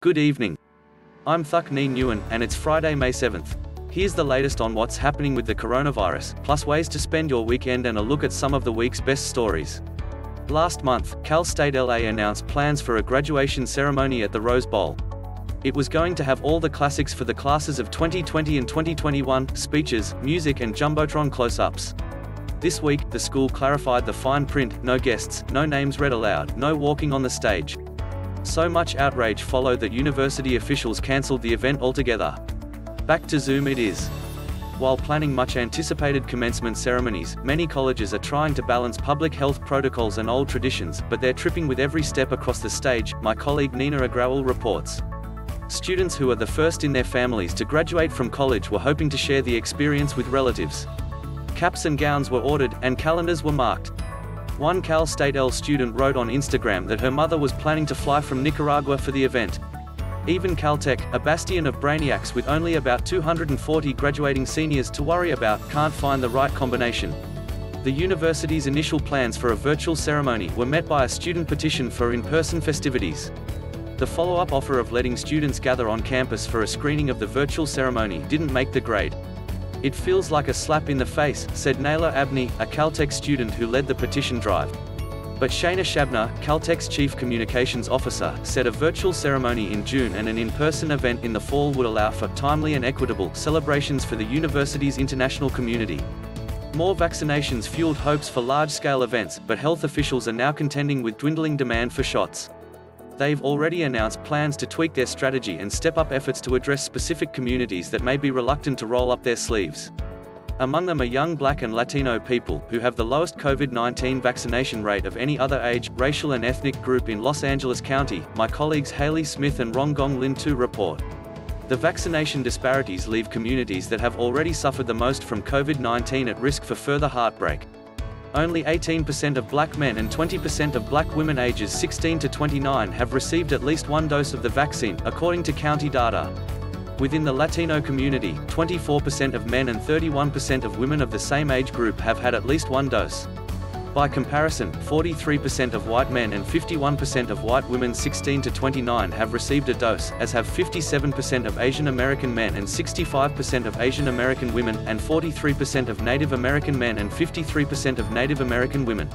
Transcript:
Good evening. I'm Thuk Ni Nguyen, and it's Friday, May 7th. Here's the latest on what's happening with the coronavirus, plus ways to spend your weekend and a look at some of the week's best stories. Last month, Cal State LA announced plans for a graduation ceremony at the Rose Bowl. It was going to have all the classics for the classes of 2020 and 2021, speeches, music and jumbotron close-ups. This week, the school clarified the fine print: no guests, no names read aloud, no walking on the stage. So much outrage followed that university officials cancelled the event altogether. Back to Zoom it is. While planning much anticipated commencement ceremonies, many colleges are trying to balance public health protocols and old traditions, but they're tripping with every step across the stage, my colleague Nina Agrawal reports. Students who are the first in their families to graduate from college were hoping to share the experience with relatives. Caps and gowns were ordered, and calendars were marked. One Cal State L student wrote on Instagram that her mother was planning to fly from Nicaragua for the event. Even Caltech, a bastion of brainiacs with only about 240 graduating seniors to worry about, can't find the right combination. The university's initial plans for a virtual ceremony were met by a student petition for in-person festivities. The follow-up offer of letting students gather on campus for a screening of the virtual ceremony didn't make the grade. "It feels like a slap in the face," said Naila Abney, a Caltech student who led the petition drive. But Shayna Shabner, Caltech's chief communications officer, said a virtual ceremony in June and an in-person event in the fall would allow for timely and equitable celebrations for the university's international community. More vaccinations fueled hopes for large-scale events, but health officials are now contending with dwindling demand for shots. They've already announced plans to tweak their strategy and step up efforts to address specific communities that may be reluctant to roll up their sleeves. Among them are young Black and Latino people, who have the lowest COVID-19 vaccination rate of any other age, racial and ethnic group in Los Angeles County, my colleagues Haley Smith and Rongong Lin Tu report. The vaccination disparities leave communities that have already suffered the most from COVID-19 at risk for further heartbreak. Only 18% of Black men and 20% of Black women ages 16 to 29 have received at least one dose of the vaccine, according to county data. Within the Latino community, 24% of men and 31% of women of the same age group have had at least one dose. By comparison, 43% of white men and 51% of white women 16 to 29 have received a dose, as have 57% of Asian American men and 65% of Asian American women, and 43% of Native American men and 53% of Native American women.